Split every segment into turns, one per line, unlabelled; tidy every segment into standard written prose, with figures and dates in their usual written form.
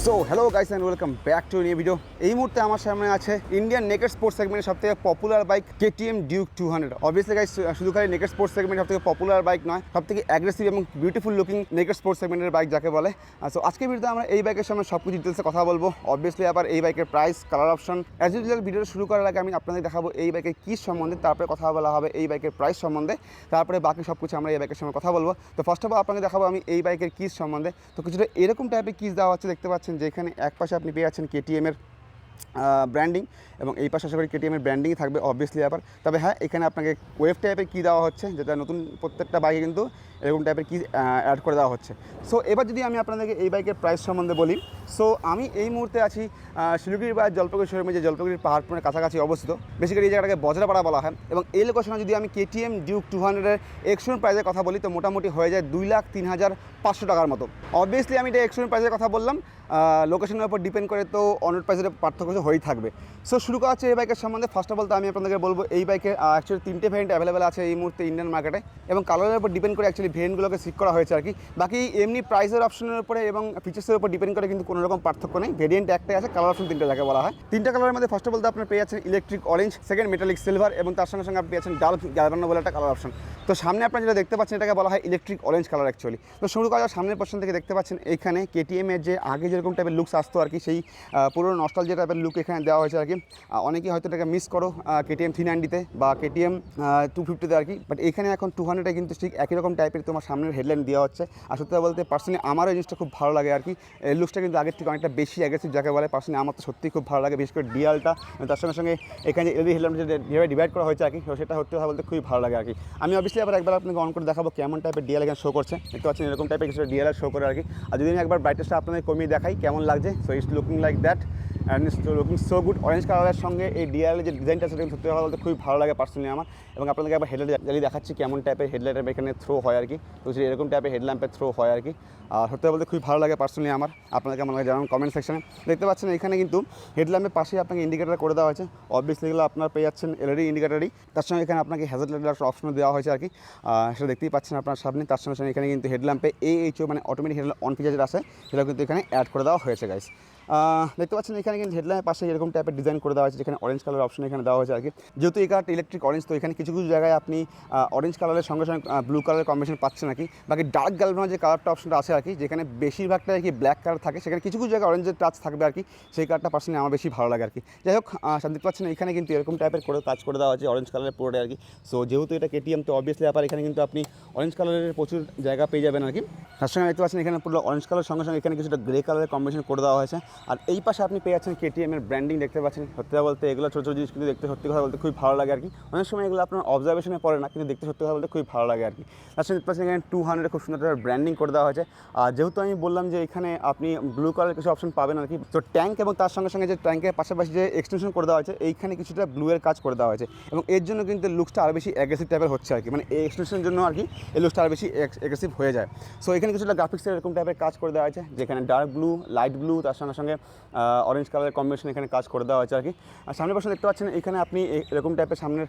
So hello guys and welcome back to new video. এই মুহূর্তে আমার সামনে আছে ইন্ডিয়ান নেকেড স্পোর্টস সেগমেন্টের সবথেকে popular bike KTM Duke 200। Obviously guys শুধু খালি নেকেড স্পোর্টস সেগমেন্ট সবথেকে পপুলার বাইক নয়, সবথেকে অ্যাগ্রেসিভ এবং বিউটিফুল লুকিং নেকেড স্পোর্টস সেগমেন্টের বাইক যাকে বলে। সো আজকের ভিডিওতে আমরা এই বাইকের সামনে সব কিছু ডিটেলসে কথা বলবো। অবভিয়াসলি আবার এই বাইকের price, colour option, as usual ভিডিওটা শুরু করার আগে আমি আপনাদের দেখাবো এই বাইকের কী সম্বন্ধে, তারপরে কথা বলা হবে এই বাইকের প্রাইস সম্বন্ধে, তারপরে বাকি সব কিছু আমরা এই বাইকের সামনে কথা বলবো। তো ফার্স্ট অফ অল আপনাকে দেখাবো আমি এই বাইকের কিস সম্বন্ধে। তো কিছুটা এরকম টাইপের কিস দেওয়া হচ্ছে, দেখতে পাচ্ছেন যেখানে এক পাশে আপনি পেয়ে যাচ্ছেন কেটিএমের ব্র্যান্ডিং এবং এই পাশে আশা করি কেটিএমের ব্র্যান্ডিংই থাকবে অবভিয়াসলি আবার। তবে হ্যাঁ, এখানে আপনাকে ওয়েভ টাইপের কী দেওয়া হচ্ছে, যেটা নতুন প্রত্যেকটা বাইকে কিন্তু এরকম টাইপের কী অ্যাড করে দেওয়া হচ্ছে। সো এবার যদি আমি আপনাদেরকে এই বাইকের প্রাইস সম্বন্ধে বলি, সো আমি এই মুহূর্তে আছি শিলিগুড়ি বা জলপাইগুড়ি শোরুমে, যে জলপাইগুড়ির পাহাড়পুরের কাছাকাছি অবস্থিত। বেসিক্যালি এই জায়গাটাকে বজরাপাড়া বলা হয়। এবং এই লোকেশনে যদি আমি কেটিএম ডিউক 200-এর এক্সশোরুম প্রাইসের কথা বলি, তো মোটামুটি হয়ে যায় 2,03,500 টাকার মতো। অবভিয়াসলি আমি এটা এক্সশোরুম প্রাইসের কথা বললাম, লোকেশনের উপর ডিপেন্ড করে তো অন্য প্রাইসের পার্থক্য হয়েই থাকবে। সো শুরু করা হচ্ছে এই বাইকের সম্বন্ধে। ফার্স্ট অফ অল তো আমি আপনাদেরকে বলবো এই বাইকের অ্যাকচুয়ালি 3টে ভেরিয়েন্ট অ্যাভেলেবেল আছে এই মুহূর্তে ইন্ডিয়ান মার্কেটে, এবং কালারের উপর ডিপেন্ড করে অ্যাকচুয়ালি ভেরিয়েন্টগুলোকে সিক করা হয়েছে আর কি। বাকি এমনি প্রাইসের অপশনের উপরে এবং ফিচার্সের উপর ডিপেন্ড করে কিন্তু কোনো রকম পার্থক্য নেই। ভেরিয়েন্ট একটাই আছে, কালার অপশন 3টে যাকে বলা হয়। 3টা কালারের মধ্যে ফার্স্ট অফ অল তো আপনার পেয়ে যাচ্ছেন electric orange, second metallic silver, এবং তার সঙ্গে সঙ্গে আপনি পেয়েছেন ডার্ক গ্যালভানো বলে একটা কালার অপশন। তো সামনে আপনারা যেটা দেখতে পাচ্ছেন এটাকে বলা হয় ইলেকট্রিক অরেঞ্জ কালার অ্যাকচুয়ালি। তো শুরু করা সামনের পোর্শন থেকে দেখতে পাচ্ছেন এইখানে কেটিএমের যে আগে যেরকম টাইপের লুকস আসতো আর কি, সেই পুরো নস্টালজিয়া টাইপের লুক এখানে দেওয়া হয়েছে আর কি। অনেকেই হয়তো এটাকে মিস করো কেটিএম 390-তে বা কেটিএম 250-তে আর কি, বাট এখানে এখন 200-এ কিন্তু ঠিক একই রকম টাইপের তোমার সামনের হেডলাইন দেওয়া হচ্ছে। আর সত্যি বলতে পার্সোনালি আমারও এই জিনিসটা খুব ভালো লাগে আর কি। এই লুকসটা কিন্তু আগের থেকে অনেকটা বেশি অ্যাগ্রেসিভ যাকে বলে। পার্সোনালি আমার তো সত্যিই খুব ভালো লাগে, বিশেষ করে ডিয়ালটা, তার সঙ্গে সঙ্গে এখানে যে এলইডি হেডলাইট যেভাবে ডিভাইড করা হয়েছে আর কি, সেটা সত্যি কথা বলতে খুবই ভালো লাগে আর কি। আমি অবভিয়াসলি একবার আপনাকে অন করে দেখাবো কেমন টাইপের ডিএল এখানে শো করছে। দেখতে পাচ্ছেন এরকম টাইপের কিছু ডিএলআর শো করে আর কি। আর যদি আমি একবার ব্রাইটনেসটা আপনাদের কমিয়ে দেখাই কেমন লাগছে, so it's looking like that and it's looking so good. Orange কালারের সঙ্গে এই ডিএলের যে ডিজাইনটা সেটা সত্যি কথা বলতে খুবই ভালো লাগে পার্সোনালি আমার। এবং আপনাদেরকে একবার হেডলাইট জ্বালিয়ে দেখাচ্ছি কেমন টাইপের হেডলাইটের এখানে থ্রো হয় আর কি। তো এরকম টাইপের হেডল্যাম্পের থ্রো হয় আর কি। আর সত্যি বলতে খুবই ভালো লাগে পার্সোনালি আমার। আপনাদের কেমন লাগে জানান কমেন্ট সেকশনে। দেখতে পাচ্ছেন এখানে কিন্তু হেডল্যাম্পের পাশেই আপনাকে ইন্ডিকেটার করে দেওয়া হয়েছে। অবভিয়াসলি এগুলো আপনার পেয়ে যাচ্ছেন এলইডি ইন্ডিকেটারই। তার সঙ্গে এখানে আপনাকে হ্যাজার্ড লাইটের একটা অপশন দেওয়া হয়েছে আর কি, সেটা দেখতেই পাচ্ছেন আপনার সামনে। তার সঙ্গে সঙ্গে এখানে কিন্তু হেডল্যাম্পে AHO মানে অটোমেটিক হেডল্যাম্প অন ফিচার যেটা আছে সেটা কিন্তু এখানে অ্যাড করে দেওয়া হয়েছে গাইস। দেখতে পাচ্ছেন এখানে কিন্তু হেডলাইনের পাশে এরকম টাইপের ডিজাইন করে দেওয়া হয়েছে, যেখানে অরেঞ্জ কালার অপশন এখানে দেওয়া হয়েছে আর কি। যেহেতু এই কালারটা ইলেকট্রিক অরেঞ্জ, তো এখানে কিছু কিছু জায়গায় আপনি অরেঞ্জ কালারের সঙ্গে সঙ্গে ব্লু কালারের কম্বিনেশন পাচ্ছেন আর কি। বাকি ডার্ক গ্যালভানো যে কালারটা অপশনটা আছে আর কি, যেখানে বেশিরভাগটা আর কি ব্ল্যাক কালার থাকে, সেখানে কিছু কিছু জায়গায় অরেঞ্জের টাচ থাকবে আর কি। সেই কালারটা পার্সোনালি আমার বেশি ভালো লাগে আর কি। যাই হোক, দেখতে পাচ্ছেন এখানে কিন্তু এরকম টাইপের করে কাজ করে দেওয়া হয়েছে অরেঞ্জ কালারের পুরোটা আর কি। সো যেহেতু এটা কেটিএম, তো অবভিয়াসলি আবার এখানে কিন্তু আপনি অরেঞ্জ কালারের প্রচুর জায়গা পেয়ে যাবেন আর কি। তার সঙ্গে দেখতে পাচ্ছেন এখানে পুরো অরেঞ্জ কালারের সঙ্গে সঙ্গে এখানে কিছুটা গ্রে কালারের কম্বিনেশন করে দেওয়া হয়েছে। আর এই পাশে আপনি পেয়ে যাচ্ছেন কেটিএমের ব্র্যান্ডিং দেখতে পাচ্ছেন। সত্যি কথা বলতে এগুলো ছোটো ছোটো জিনিস কিন্তু দেখতে সত্যি কথা বলতে খুবই ভালো লাগে আর কি। অনেক সময় এগুলো আপনার অবজারভেশনে পড়ে না, কিন্তু দেখতে সত্যি কথা বলতে খুবই ভালো লাগে আর কি। তার সঙ্গে দেখতে পাচ্ছেন এখানে 200 খুব সুন্দর ব্র্যান্ডিং করে দেওয়া হয়েছে। আর যেহেতু আমি বললাম যে এখানে আপনি ব্লু কালারের কিছু অপশন পাবেন আর কি, তো ট্যাঙ্ক এবং তার সঙ্গে সঙ্গে যে ট্যাঙ্কের পাশাপাশি যে এক্সটেনশন করে দেওয়া হয়েছে, এইখানে কিছুটা ব্লুয়ের কাজ করে দেওয়া হয়েছে, এবং এর জন্য কিন্তু লুকসটা আরও বেশি অ্যাগ্রেসিভ টাইপের হচ্ছে আর কি। মানে এই এক্সটেনশনের জন্য আর কি এই লুকসটা আরও বেশি অ্যাগ্রেসিভ হয়ে যায়। সো এখানে কিছুটা গ্রাফিক্সের এরকম টাইপের কাজ করে দেওয়া হয়েছে, যেখানে ডার্ক ব্লু, লাইট ব্লু, তার সঙ্গে সঙ্গে অরেঞ্জ কালারের কম্বিনেশন এখানে কাজ করে দেওয়া হয়েছে আর কি। আর সামনের পাশে দেখতে পাচ্ছেন এখানে আপনি এরকম টাইপের সামনের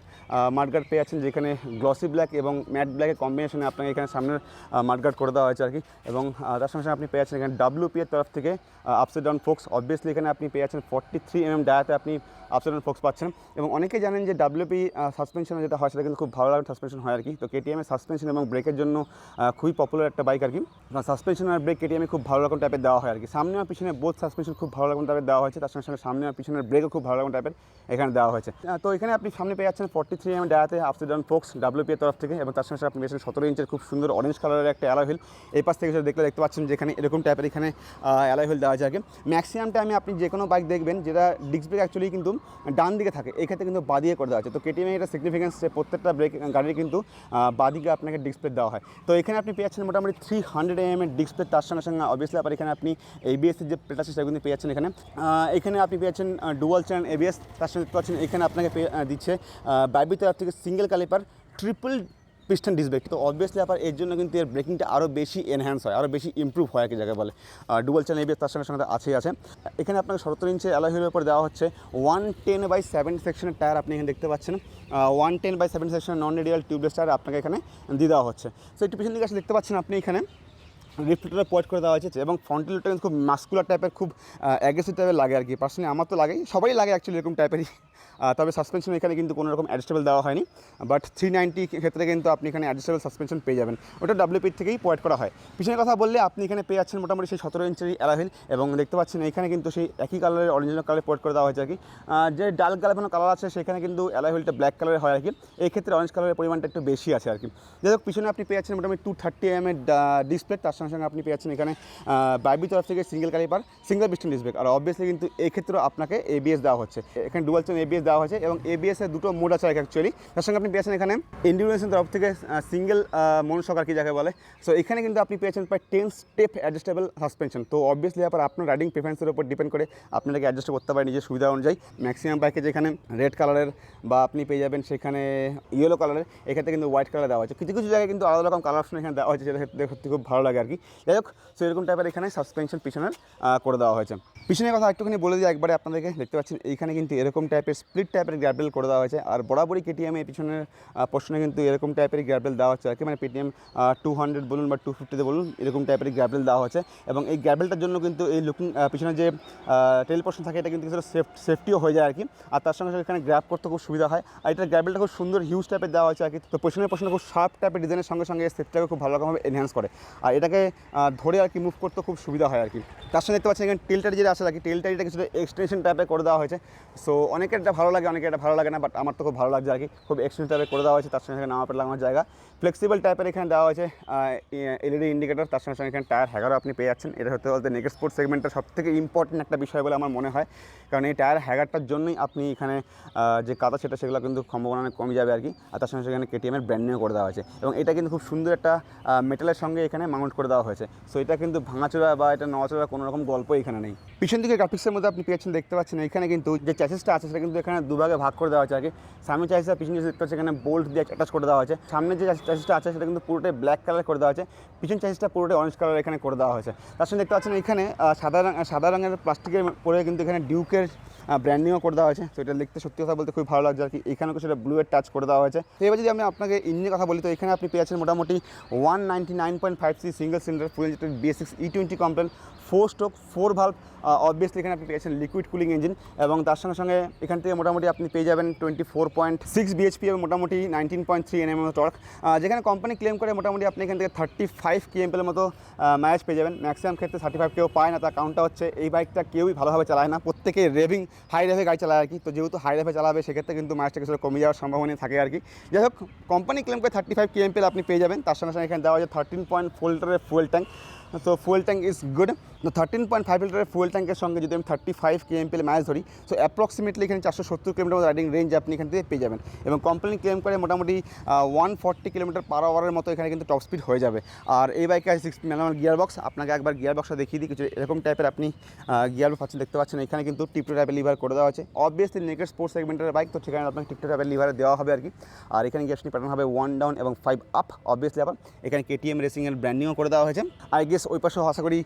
মাডগার্ড পেয়ে যাচ্ছেন, যেখানে গ্লসি ব্ল্যাক এবং ম্যাট ব্ল্যাকের কম্বিনেশনে আপনাকে এখানে সামনের মাডগার্ড করে দেওয়া হয়েছে আর কি। এবং তার সঙ্গে সঙ্গে আপনি পেয়ে যাচ্ছেন এখানে WP এর তরফ থেকে আপসাইড ডাউন ফোক্স। অবভিয়াসলি এখানে আপনি পেয়ে যাচ্ছেন 43 mm ডায়াতে আপনি আপসাইড ডাউন ফোক্স পাচ্ছেন। এবং অনেকেই জানেন যে WP সাসপেনশনে যেটা হয় সেটা কিন্তু খুব ভালো লাগে সাসপেনশন হয় আর কি। তো কেটিএমের সাসপেনশন এবং ব্রেকের জন্য খুবই পপুলার একটা বাইক আর কি। সাসপেনশন আর ব্রেক কেটিএমে খুব ভালো রকম টাইপের দেওয়া হয় আর কি। সামনে আর পিছনে বোথ সাসপেনশন খুব ভালো রকম টাইপের দেওয়া হয়েছে, তার সঙ্গে সঙ্গে সামনে আর পিছনের ব্রেকও খুব ভালো রকম টাইপের এখানে দেওয়া হয়েছে। তো এখানে আপনি সামনে পেয়ে যাচ্ছেন 43 mm ডায়াতে আপসাইড ডাউন ফোক্স WP এর তরফ থেকে, এবং তার সঙ্গে আপনি পেয়েছেন 17 ইঞ্চের খুব সুন্দর অরেঞ্জ কালারের একটা অ্যালয় হুইল। এই পাশ থেকে দেখতে পাচ্ছেন যেখানে এরকম টাইপের এখানে অ্যালয় হুইল দেওয়া যায়। ম্যাক্সিমাম টাইমে আপনি যে কোনো বাইক দেখবেন যেটা ডিস্ক ব্রেক অ্যাকচুয়ালি কিন্তু ডান দিকে থাকে, এই ক্ষেত্রে কিন্তু বাদিকে করে দেওয়া আছে। তো কেটিএমে এটা সিগনিফিকেন্স যে প্রত্যেকটা ব্রেক গাড়ির কিন্তু বাদিকে আপনাকে ডিস্ক ব্রেক দেওয়া হয়। তো এখানে আপনি পেয়ে যাচ্ছেন মোটামুটি 300 mm এর ডিস্ক ব্রেক, তার সঙ্গে সঙ্গে অবভিয়াসলি আবার এখানে আপনি ABS এর যে প্লেট আছে সেটা কিন্তু পেয়ে যাচ্ছেন এখানে। এখানে আপনি পেয়ে যাচ্ছেন ডুয়াল চ্যানেল ABS, তার সঙ্গে দেখতে পাচ্ছেন এখানে আপনাকে দিচ্ছে বাইবির তরফ থেকে single caliper triple piston disc brake. তো অবভিয়াসলি আবার এর জন্য কিন্তু এর ব্রেকিংটা আরও বেশি এনহ্যান্স হয়, আরও বেশি ইম্প্রুভ হয় আর কি যাকে বলে। ডুয়াল চ্যানেল ABS তার সঙ্গে সঙ্গে আছে। এখানে আপনাকে 17 ইঞ্চের অ্যালয় হুইলের উপর দেওয়া হচ্ছে 110/7 সেকশনের টায়ার আপনি এখানে দেখতে পাচ্ছেন। 110/7 সেকশনের নন রেডিয়াল টিউবলেস টায়ার আপনাকে এখানে দিয়ে দেওয়া হচ্ছে। সো একটু পিছন দিকে আসলে দেখতে পাচ্ছেন আপনি এখানে রিফ্লেক্টরে প্রোভাইড করে দেওয়া হয়েছে এবং ফ্রন্টাল লুকটা কিন্তু খুব মাস্কুলার টাইপের, খুব অ্যাগ্রেসিভ টাইপের লাগে আর কি। পার্সোনালি আমার তো লাগেই, সবাই লাগে অ্যাকচুয়ালি এরকম টাইপেরই। তবে সাসপেনশন এখানে কিন্তু কোনো রকম অ্যাডজাস্টেবল দেওয়া হয়নি, বাট 390 ক্ষেত্রে কিন্তু আপনি এখানে অ্যাডজাস্টেবল সাসপেনশন পেয়ে যাবেন, ওটা WP থেকেই প্রোভাইড করা হয়। পিছনের কথা বললে আপনি এখানে পেয়ে যাচ্ছেন মোটামুটি সেই 17 ইঞ্চের অ্যালয় হুইল, এবং দেখতে পাচ্ছেন এখানে কিন্তু সেই একই কালারের অরিজিনাল কালারে প্রোভাইড করে দেওয়া হয়েছে আর কি। যে ডার্ক গালাপানো কালার আছে সেখানে কিন্তু অ্যালয় হুইলটা ব্ল্যাক কালারের হয় আর কি, এই ক্ষেত্রে অরেঞ্জ কালারের পরিমাণটা একটু বেশি আছে আর কি। যাই হোক, পিছনে আপনি পেয়ে যাচ্ছেন মোটামুটি 230 mm এর ডিসপ্লে, তার সঙ্গে সঙ্গে আপনি পেয়ে যাচ্ছেন এখানে বাইবি তরফ থেকে single caliper single piston disc brake, আর অবভিয়াসলি কিন্তু এই ক্ষেত্রেও আপনাকে ABS দেওয়া হচ্ছে, এখানে ডুয়াল চেন ABS দেওয়া হয়েছে, এবং ABS এর দুটো মোড আছে অ্যাকচুয়ালি। তার সঙ্গে আপনি পেয়েছেন এখানে এন্ডুরেন্সের তরফ থেকে সিঙ্গেল মনোশক আর কি যাকে বলে। সো এখানে কিন্তু আপনি পেয়েছেন প্রায় 10 স্টেপ অ্যাডজাস্টেবল সাসপেনশন। তো অবভিয়াসলি আপনার রাইডিং প্রেফারেন্সের উপর ডিপেন্ড করে আপনাকে অ্যাডজাস্ট করতে পারেন নিজের সুবিধা অনুযায়ী। ম্যাক্সিমাম বাইকে যেখানে রেড কালারের বা আপনি পেয়ে যাবেন সেখানে ইয়েলো কালারের, এক্ষেত্রে কিন্তু হোয়াইট কালার দেওয়া হয়েছে। কিছু কিছু জায়গায় কিন্তু আলাদা রকম কালার অপশন এখানে দেওয়া হয়েছে, যেটা সত্যি খুব ভালো লাগে আর কি। যাই হোক, সো এরকম টাইপের এখানে সাসপেনশন পিছনের করে দেওয়া হয়েছে। পিছনের কথা একটুখানি বলে দিই একবারে আপনাদেরকে, দেখতে পাচ্ছেন এইখানে কিন্তু এরকম টাইপের স্প্লিট টাইপের গ্যারবেল করে দেওয়া হয়েছে, আর বরাবরই KTM এর পিছনের পোর্শনে কিন্তু এরকম টাইপের গ্যারবেল দেওয়া হচ্ছে আর কি, মানে PTM 200 বলুন বা 250 বলুন, এরকম টাইপের গ্যারবেল দেওয়া হচ্ছে। এবং এই গ্যারবেলটার জন্য কিন্তু এই লুকিং পিছনে যে টেল পোর্শন থাকে এটা কিন্তু কিছুটা সেফটিও হয়ে যায় আর কি, আর তার সঙ্গে সঙ্গে এখানে গ্র্যাব করতে খুব সুবিধা হয়। আর এটার গ্যারবেলটা খুব সুন্দর হিউজ টাইপের দেওয়া হয়েছে আর কি। তো পোর্শনে খুব শার্প টাইপের ডিজাইনের সঙ্গে সঙ্গে সেফটিটাকে খুব ভালো রকমভাবে এনহ্যান্স করে, আর এটাকে ধরে আর কি মুভ করতে খুব সুবিধা হয় আর কি। তার সঙ্গে দেখতে পাচ্ছেন এখানে টেলটারি যেটা আছে আর কি, টেলটারিটা কিছুটা এক্সটেনশন টাইপের করে দেওয়া হয়েছে। সো অনেকের এটা ভালো লাগে, অনেকের এটা ভালো লাগে না, বাট আমার তো খুব ভালো লাগছে আর কি। খুব এক্সটেনশন টাইপের করে দেওয়া হয়েছে, তার সঙ্গে সঙ্গে নামার লাগানোর জায়গা ফ্লেক্সিবল টাইপের এখানে দেওয়া হয়েছে, LED ইন্ডিকেটর, তার সঙ্গে সঙ্গে এখানে টায়ার হ্যাগারও আপনি পেয়ে যাচ্ছেন। এটা হতে বলতে নেকেড স্পোর্টস সেগমেন্টের সবথেকে ইম্পর্টেন্ট একটা বিষয় বলে আমার মনে হয়, কারণ এই টায়ার হ্যাগারটার জন্যই আপনি এখানে যে কাদা সেগুলো কিন্তু সম্ভাবনা অনেক কমে যাবে আর কি। আর তার সঙ্গে সঙ্গে KTM এর ব্র্যান্ডিংও করে দেওয়া হয়েছে, এবং এটা কিন্তু খুব সুন্দর একটা মেটালের সঙ্গে এখানে মাউন্ট করে দেওয়া হয়েছে। সো এটা কিন্তু ভাঙাচোরা বা এটা নড়াচড়া কোনো রকম গল্প এখানে নেই। পিছন দিকে গ্রাফিক্সের মধ্যে আপনি পেয়েছেন, দেখতে পাচ্ছেন এখানে কিন্তু যে চ্যাসিসটা আছে সেটা কিন্তু এখানে দুভাগে ভাগ করে দেওয়া হয়েছে আর কি। সামনে চ্যাসিস আর পিছনে দেখতে পাচ্ছেন এখানে বোল্ট দিয়ে অ্যাটাচ করে দেওয়া হয়েছে। সামনে যে চ্যাসিসটা আছে সেটা কিন্তু পুরোটাই ব্ল্যাক কালার করে দেওয়া হয়েছে, পিছন চ্যাসিসটা পুরোটাই অরেঞ্জ কালার এখানে করে দেওয়া হয়েছে। তার সঙ্গে দেখতে পাচ্ছেন এখানে সাদা রঙের প্লাস্টিকের পরে কিন্তু এখানে ডিউকের ব্র্যান্ডিংও করে দেওয়া হয়েছে। তো এটা দেখতে সত্যি কথা বলতে খুব ভালো লাগছে আর কি। এখানেও সেটা ব্লুয়ের টাচ করে দেওয়া হয়েছে। তো এবার যদি আমি আপনাকে ইঞ্জিনের কথা বলি, তো এখানে আপনি পেয়েছেন মোটামুটি 199.5 single cylinder fuel injected BS6 E20 compliant 4 stroke 4 valve. Obviously এখানে আপনি পেয়েছেন লিকুইড কুলিং ইঞ্জিন, এবং তার সঙ্গে সঙ্গে এখান থেকে মোটামুটি আপনি পেয়ে যাবেন 24.6 bhp এবং মোটামুটি 19.3 Nm টর্ক, যেখানে কোম্পানি ক্লেম করে মোটামুটি আপনি এখান থেকে 35 kmpl এর মতো মাইলেজ পেয়ে যাবেন। ম্যাক্সিমাম ক্ষেত্রে 35 কেউ পায় না, তার কারণটা হচ্ছে এই বাইকটা কেউই ভালোভাবে চালায় না, প্রত্যেকে হাই রেভে গাড়ি চালায় আর কি। তো যেহেতু হাই রেভে চালাবে সেক্ষেত্রে কিন্তু মাইলেজটা কিছুটা কমে যাওয়ার সম্ভাবনা থাকে আর কি। যাই হোক, কোম্পানি ক্লেম করে 35 kmpl আপনি পেয়ে যাবেন। তার সঙ্গে সঙ্গে এখানে দেওয়া হয়েছে 13.4 লিটারের fuel tank. So fuel tank is good. তো 13.5 লিটারের ফুয়েল ট্যাঙ্কের সঙ্গে যদি আমি 35 kmpl মাইলেজ ধরি, সো অ্যাপ্রক্সিমেটলি এখানে 470 কিলোমিটার মতো রাইডিং রেঞ্জ আপনি এখান থেকে পেয়ে যাবেন। এবং কোম্পানি ক্লেম করে মোটামুটি 140 km/h মতো এখানে কিন্তু টপ স্পিড হয়ে যাবে। আর এই বাইকে আছে 6 ম্যানুয়াল গিয়ার বক্স। আপনাকে একবার গিয়ার বক্সটা দেখিয়ে দিই, কিছু এরকম টাইপের আপনি গিয়ার বক্স দেখতে পাচ্ছেন। এখানে কিন্তু টিপটো টাইপের লিভার করে দেওয়া আছে। অবভিয়াসলি নেকেড স্পোর্টস সেগমেন্টের বাইক, তো সেখানে আপনাকে টিপটো টাইপের লিভারে দেওয়া হবে আর কি। আর এখানে গিয়ার প্যাটার্ন হবে 1 ডাউন এবং 5 আপ। অবভিয়াসলি আবার এখানে KTM রেসিংয়ের ব্র্যান্ডিংও করে দেওয়া হয়েছে। আই গেস ওই পাশেও আশা করি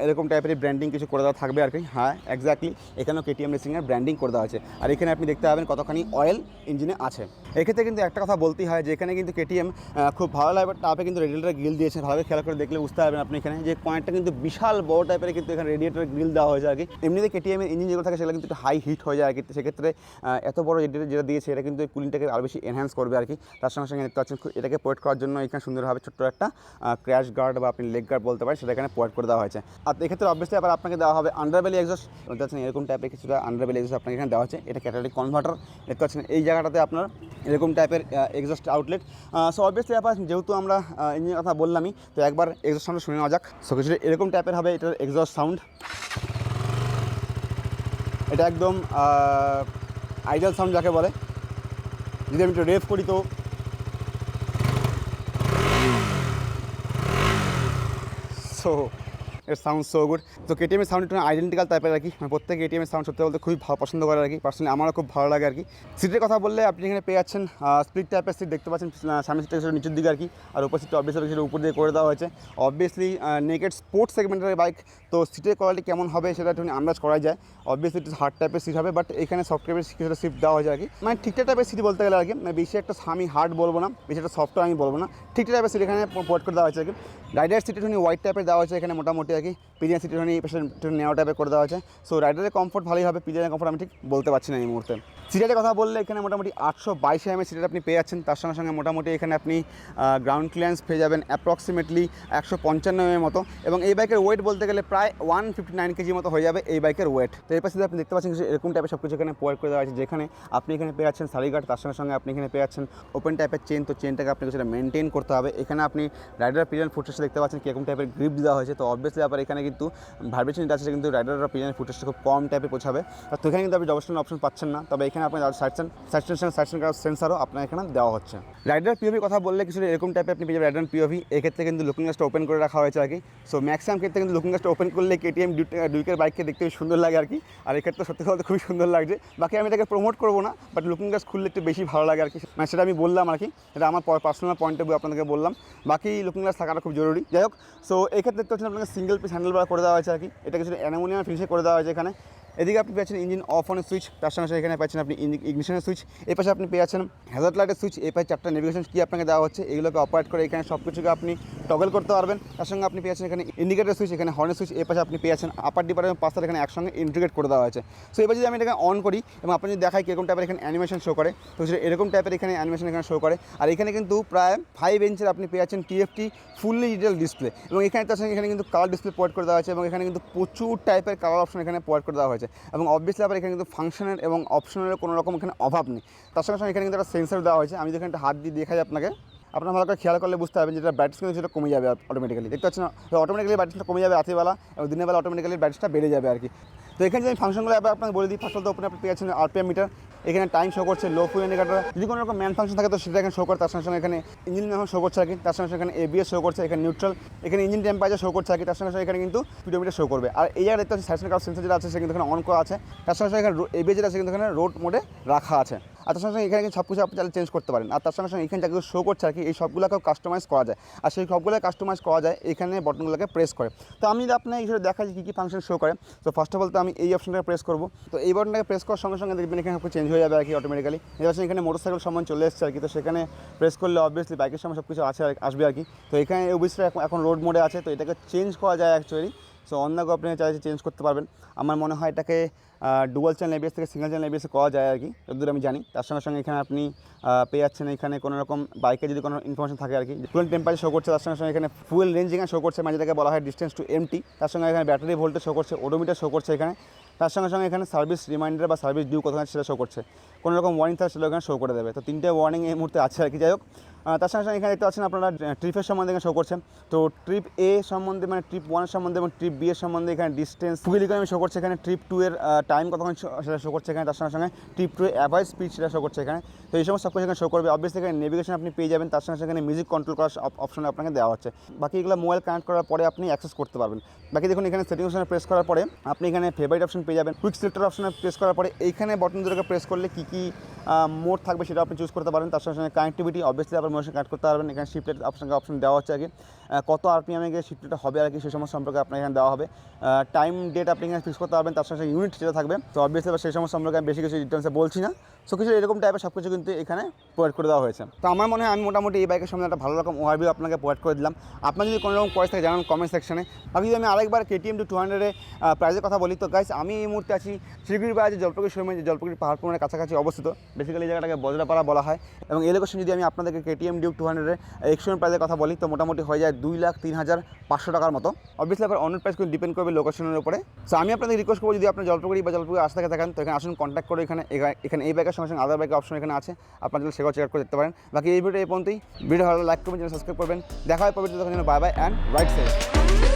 এরকম টাইপের ব্র্যান্ডিং কিছু করে দেওয়া থাকবে আর কি। হ্যাঁ, এক্স্যাক্টলি এখানেও KTM রেসিংয়ের ব্র্যান্ডিং করে দেওয়া আছে। আর এখানে আপনি দেখতে পাবেন কতখানি অয়েল ইঞ্জিনে আছে। এক্ষেত্রে কিন্তু একটা কথা বলতেই হয় যে এখানে কিন্তু KTM খুব ভালো লাগবে টাপে কিন্তু রেডিয়েটার গ্রিল দিয়েছে। ভালোভাবে খেয়াল করে দেখলে বুঝতে পারবেন আপনি এখানে যে পয়েন্টটা কিন্তু বিশাল বড় টাইপের কিন্তু এখানে রেডিয়েটার গ্রিল দেওয়া হয়েছে আর কি। এমনিতে KTM এর ইঞ্জিন যেগুলো থাকে সেগুলো কিন্তু একটু হাই হিট হয়ে যায় আর কি। সেক্ষেত্রে এত বড় রেডিয়েটার যেটা দিয়েছে এটা কিন্তু কুলিংটাকে আরও বেশি এনহ্যান্স করবে আর কি। তার সঙ্গে সঙ্গে দেখতে পাচ্ছেন এটাকে প্রোভাইড করার জন্য এখানে সুন্দরভাবে ছোট্ট একটা ক্র্যাশ গার্ড বা আপনি লেগ গার্ড বলতে পারেন, সেটা এখানে প্রোভাইড করে দেওয়া হয়েছে। আর এক্ষেত্রে অবভিয়াসলি আবার আপনাকে দেওয়া হবে আন্ডারবেলি এক্সস্ট। দেখতে পাচ্ছেন এরকম টাইপের কিছুটা আন্ডারবেলি এক্সস্ট আপনাকে এখানে দেওয়া হচ্ছে। এটা ক্যাটালিটিক কনভার্টার। দেখতে পাচ্ছেন এই জায়গাটাতে আপনার এরকম টাইপের এক্সস্ট আউটলেট। সো অবভিয়াসলি আবার যেহেতু আমরা ইঞ্জিনের কথা বললামই, তো একবার এক্সস্ট সাউন্ড শুনে নেওয়া যাক। সো কিছুটা এরকম টাইপের হবে এটার এক্সস্ট সাউন্ড। এটা একদম আইডিয়াল সাউন্ড যাকে বলে। যদি আমি একটু রেভ করি তো সো এর সাউন্ড সো গুড। তো কেটিএমের সাউন্ড একটু আইডেন্টিক্যাল টাইপের আর কি, মানে প্রত্যেক কেটিএমের সাউন্ড সত্যি বলতে খুবই ভালো পছন্দ করে আর কি, পার্সোনালি আমারও খুব ভালো লাগে আর কি। সিটের কথা বললে আপনি এখানে পেয়ে যাচ্ছেন স্প্লিট টাইপের সিট দেখতে পাচ্ছেন, সামনের সিটটা কিছুটা নিচের দিকে আর কি, আর উপর সিটটা অবভিয়াসলি কিছুটা উপর দিয়ে করে দেওয়া হয়েছে। অবভিয়াসলি নেকেড স্পোর্টস সেগমেন্টের বাইক, তো সিটের কোয়ালিটি কেমন হবে সেটা একটু আন্দাজ করা যায়। অবভিয়াসলি একটু হার্ড টাইপের সিট হবে, বাট এখানে সফট টাইপের কিছুটা সিট দেওয়া হয়েছে আর কি, মানে ঠিকঠাক টাইপের সিট বলতে গেলে আর কি, মানে বেশি একটা আমি হার্ড বলবো না, বেশি একটা সফট আমি বলবো না, ঠিকঠাক টাইপের সিট এখানে পোর্ট করে দেওয়া হয়েছে আর কি। রাইডার সিট একটু হোয়াইট টাইপের দেওয়া হয়েছে এখানে মোটামুটি আর কি, পিলিয়ন সিট একটু নেওয়া টাইপের করে দেওয়া হয়েছে। সো রাইডারের কমফোর্ট ভালোই হবে, পিলিয়নের কমফোর্ট আমি ঠিক বলতে পারছি না এই মুহূর্তে। সিটের কথা বললে এখানে মোটামুটি 822 mm সিটের আপনি পেয়ে যাচ্ছেন, তার সঙ্গে সঙ্গে মোটামুটি এখানে আপনি গ্রাউন্ড ক্লিয়ারেন্স পেয়ে যাবেন অ্যাপ্রক্সিমেটলি 155 mm মতো, এবং এই বাইকের ওয়েট বলতে গেলে প্রায় 159 kg মতো হয়ে যাবে এই বাইকের ওয়েট। তো এই পাশে আপনি দেখতে পাচ্ছেন এরকম টাইপের সব কিছু এখানে প্রোভাইড করে দেওয়া হয়েছে, যেখানে আপনি এখানে পেয়ে যাচ্ছেন সারিগার্ড, তার সঙ্গে সঙ্গে আপনি এখানে পেয়ে যাচ্ছেন ওপেন টাইপের চেন, তো চেনটাকে আপনাকে সেটা মেনটেন করতে হবে। এখানে আপনি রাইডার পিলিয়ন ফুটরেস্টে দেখতে পাচ্ছেন কীরকম টাইপের গ্রিপ দেওয়া হয়েছে, তো অবভিয়াসলি আবার এখানে কিন্তু ভাইব্রেশন যেটা আছে কিন্তু রাইডার পিলিয়ন ফুটরেস্টে খুব কম টাইপে পৌঁছাবে। তো এখানে কিন্তু আপনি ডবল স্ট্যান্ড অপশন পাচ্ছেন না, তবে এখানে আপনি সাইড সেন্সারও আপনার এখানে দেওয়া হচ্ছে। রাইডার পিওভি কথা বললে কিছু এরকম টাইপের আপনি পেয়ে যাবেন রাইডার পিওভি, এক্ষেত্রে কিন্তু লুকিং গ্লাসটা ওপেন করে রাখা হয়েছে আর কি। সো ম্যাক্সিমাম ক্ষেত্রে কিন্তু লুকিং গ্লাসটা ওপেন করলে কেটিএম ডিউকের বাইককে দেখতে সুন্দর লাগে আর কি, আর এক্ষেত্রে সত্যি কথা খুবই সুন্দর লাগছে। বাকি আমি এটাকে প্রমোট করবো না, বাট লুকিং গ্লাস খুললে একটু বেশি ভালো লাগে আর কি, মানে সেটা আমি বললাম আর কি, এটা আমার পার্সোনাল পয়েন্ট অফ ভিউ আপনাদেরকে বললাম। বাকি লুকিং গ্লাস থাকাটা খুব জরুরি। যাই হোক, সো এক্ষেত্রে দেখতে হচ্ছে আপনাকে সিঙ্গেল পিস হ্যান্ডেল বার করে দেওয়া হয়েছে আর কি, এটা কিছু অ্যালুমিনিয়াম ফিনিশে করে দেওয়া হয়েছে এখানে। এদিকে আপনি পেয়েছেন ইঞ্জিন অফ অনের সুইচ, তার সঙ্গে সঙ্গে এখানে পাচ্ছেন আপনি ইগনিশনের সুইচ, এই পাশে আপনি পেয়ে যাচ্ছেন হ্যাজার্ড লাইটের সুইচ, এই পাশে 4টা নেভিগেশন কি আপনাকে দেওয়া হচ্ছে, এগুলোকে অপারেট করে এখানে সব কিছুকে আপনি টগল করতে পারবেন। তার সঙ্গে আপনি পেয়েছেন এখানে ইন্ডিকেটার সুইচ, এখানে হর্নের সুইচ, এই পাশে আপনি পেয়েছেন আপার ডিপার এবং পাঁচটা এখানে একসঙ্গে ইন্টিগ্রেট করে দেওয়া হয়েছে। সো এবার যদি আমি এটাকে অন করি এবং আপনি যদি দেখাই কীরকম টাইপের এখানে অ্যানিমেশন শো করে, তো সেটা এরকম টাইপের এখানে অ্যানিমেশন এখানে শো করে। আর এখানে কিন্তু প্রায় 5 ইঞ্চের আপনি পেয়ে যাচ্ছেন টিএফটি ফুললি ডিজিটাল ডিসপ্লে, এবং এখানে তার সঙ্গে এখানে কিন্তু কালার ডিসপ্লে প্রোভাইড করে দেওয়া হয়েছে, এবং এখানে কিন্তু প্রচুর টাইপের কালার অপশন এখানে প্রোভাইড করে দেওয়া হয়েছে, এবং অবভিয়াসলি আবার এখানে কিন্তু ফাংশনের এবং অপশনের কোনো রকম এখানে অভাব নেই। তার সঙ্গে সঙ্গে এখানে কিন্তু একটা সেন্সার দেওয়া হয়েছে, আমি যেখানে হাত দিয়ে দেখাই আপনাকে, আপনার ভালো করে খেয়াল করলে বুঝতে পারবেন যেটা ব্যাটারি কিন্তু সেটা কমে যাবে অটোমেটিক্যালি, দেখতে পাচ্ছেন অটোমেটিক্যালি ব্যাটারিটা কমে যাবে রাতেরবেলা, এবং দিনের বেলা অটোমেটিক্যালি ব্যাটারিটা বেড়ে যাবে আর কি। তো এখানে যে আমি ফাংশনগুলো আপনাকে বলে দিই, ফার্স্ট অফ ওপেনে আপনি পেয়েছেন আরপিএম মিটার, এখানে টাইম শো করছে, লো ফুয়েল ইন্ডিকেটর, যদি কোনো রকম ম্যান ফাংশন থাকে তো সেটা এখানে শো করে, তার সঙ্গে সঙ্গে এখানে ইঞ্জিন এখন শো করছে আর কি, তার সঙ্গে সঙ্গে এখানে এবিএস শো করছে, এখানে নিউট্রাল, এখানে ইঞ্জিন টেম্পারেচার শো করছে আর কি, তার সঙ্গে সঙ্গে এখানে কিন্তু স্পিডোমিটার শো করবে। আর এই জায়গায় দেখতে পাচ্ছি সাইড সেন্সার যেটা আছে সেটা কিন্তু এখানে অন করা আছে, তার সঙ্গে সঙ্গে এখানে এবিএস যেটা আছে কিন্তু এখানে রোড মোডে রাখা আছে, আর তার সঙ্গে সঙ্গে এখানে কিন্তু সব কিছু আপনি চাইলে চেঞ্জ করতে পারেন। আর তার সঙ্গে সঙ্গে এখানে যা কিছু শো করছে আর কি, এই সবগুলোকেও কাস্টমাইজ করা যায়, আর সেই সবগুলো কাস্টমাইজ করা যায় এখানে বটনগুলোকে প্রেস করে। তো আমি যদি আপনার এইসব দেখা যায় কী কী ফাংশন শো করে, তো ফার্স্ট অফ অল তো আমি এই অপশনটাকে প্রেস করবো, তো এই বটনটাকে প্রেস করার সঙ্গে সঙ্গে দেখবেন এখানে চেঞ্জ হয়ে যাবে আর কি অটোমেটিক্যালি। এখানে মোটরসাইকেল সম্মান চলে এসছে আর কি, তো সেখানে প্রেস করলে অবভিয়াসলি বাইকের সময় সব কিছু আসবে আর কি। তো এখানে অবভিয়াসলি এখন রোড মোডে আছে, তো এটাকে চেঞ্জ করা যায় অ্যাকচুয়ালি। সো অন্য আপনি চাইলে চেঞ্জ করতে পারবেন। আমার মনে হয় এটাকে ডুয়াল চ্যানেল এবিএস থেকে সিঙ্গেল চ্যানেল এবিএসে করা যায় আর কি, যতদূর আমি জানি। তার সঙ্গে সঙ্গে এখানে আপনি পেয়ে যাচ্ছেন এখানে কোনো রকম বাইকে যদি কোনো ইনফরমেশন থাকে আর কি, ফুয়েল টেম্পারেচার শো করছে, তার সঙ্গে সঙ্গে এখানে ফুয়েল রেঞ্জ এখানে শো করছে, মানে যেটাকে বলা হয় ডিস্টেন্স টু এমটি, তার সঙ্গে এখানে ব্যাটারি ভোল্টেজ শো করছে, ওডোমিটার শো করছে এখানে, তার সঙ্গে সঙ্গে এখানে সার্ভিস রিমাইন্ডার বা সার্ভিস ডিউ কোথায় সেটা শো করছে, কোনো রকম ওয়ার্নিং থাকে সেটা এখানে শো করে দেবে। তো 3টে ওয়ার্নিং এই মুহূর্তে আছে আর কি। যাই হোক, তার সঙ্গে সঙ্গে এখানে দেখতে পাচ্ছেন আপনারা ট্রিপের সম্বন্ধে এখানে শো করছে, তো ট্রিপ এ সম্বন্ধে মানে ট্রিপ 1 সম্বন্ধে এবং ট্রিপ বি এর সম্বন্ধে এখানে ডিস্টেন্স ফুয়েল ইকোনমি শো করছে, এখানে ট্রিপ 2 এর টাইম কতক্ষণ সেটা শো করছে এখানে, তার সঙ্গে সঙ্গে ট্রিপ 2 এর অ্যাভারেজ স্পিড সেটা শো করছে এখানে। তো এই সমস্ত সব কিছু এখানে শো করবে। অবভিয়াসলি এখানে নেভিগেশন আপনি পেয়ে যাবেন, তার সঙ্গে সঙ্গে মিউজিক কন্ট্রোল করার অপশন আপনাকে দেওয়া হচ্ছে। বাকি এগুলো মোবাইল কানেক্ট করার পরে আপনি অ্যাক্সেস করতে পারবেন। বাকি দেখুন এখানে সেটিং অপশনে প্রেস করার পরে আপনি এখানে ফেভারিট অপশন পেয়ে যাবেন, কুইক সিলেক্টর অপশনে প্রেস করার পরে এইখানে বটন দুটোকে প্রেস করলে কী কী মোড থাকবে সেটা আপনি চুজ করতে পারেন। তার সঙ্গে সঙ্গে কানেক্টিভিটি অবভিয়াসলি আপনার মোবাইলের সঙ্গে কানেক্ট করতে পারবেন। এখানে শিফটের অপশন দেওয়া হচ্ছে আর কি, কত আরপিএমে গিয়ে শিফটটা হবে আর কি, সেই সমস্ত সম্পর্কে আপনার এখানে দেওয়া হবে। টাইম ডেট আপনি এখানে ফিক্স করতে পারবেন, তার সঙ্গে ইউনিট যেটা থাকবে। তো অবভিয়াসলি সেই সমস্ত সম্পর্কে আমি বেশি কিছু ডিটেলসে বলছি না। সো কিছু এরকম টাইপের সব কিছু কিন্তু এখানে প্রোভাইড করে দেওয়া হয়েছে। তো আমার মনে হয় আমি মোটামুটি এই বাইকের সম্বন্ধে একটা ভালো রকম ওভারভিউ আপনাকে প্রোভাইড করে দিলাম। আপনার যদি কোনো রকম কোয়েস থাকে জানান কমেন্ট সেকশনে। বাকি যদি আমি আরেকবার KTM 200 প্রাইসের কথা বলি, তো গাইস আমি এই মুহূর্তে আছি শিলিগুড়ি বাজার জলপাইগুড়ি শোরুমে, জলপাইগুড়ি পাহাড়পুরের কাছাকাছি অবস্থিত। বেসিক্যালি এই জায়গাটাকে বজরাপাড়া বলা হয়। এবং এই লোকেশন যদি আমি আপনাদেরকে KTM Duke 200 এক্সশোরুম প্রাইসের কথা বলি, তো মোটামুটি হয়ে যায় 2,03,500 টাকার মতো। অবভিয়াসলি আবার অন্য প্রাইস কিন্তু ডিপেন্ড করবে লোকেশনের উপরে। সো আমি আপনাদের রিকোয়েস্ট করবো, যদি আপনার জলপাইগুড়ি বা জলপাইগুড়ি আসতে থাকেন তো এখানে আসুন, কন্ট্যাক্ট করে এখানে এই বাইকের সঙ্গে সঙ্গে আদার বাইকের অপশন এখানে আছে, আপনারা যদি সেগুলো চেক করে দেখতে পারেন। বাকি এই ভিডিও এই পর্যন্তই। ভিডিও ভালো লাইক করবেন, চ্যানেল সাবস্ক্রাইব করবেন। দেখা হয় পরবর্তী, তখন bye bye and right side.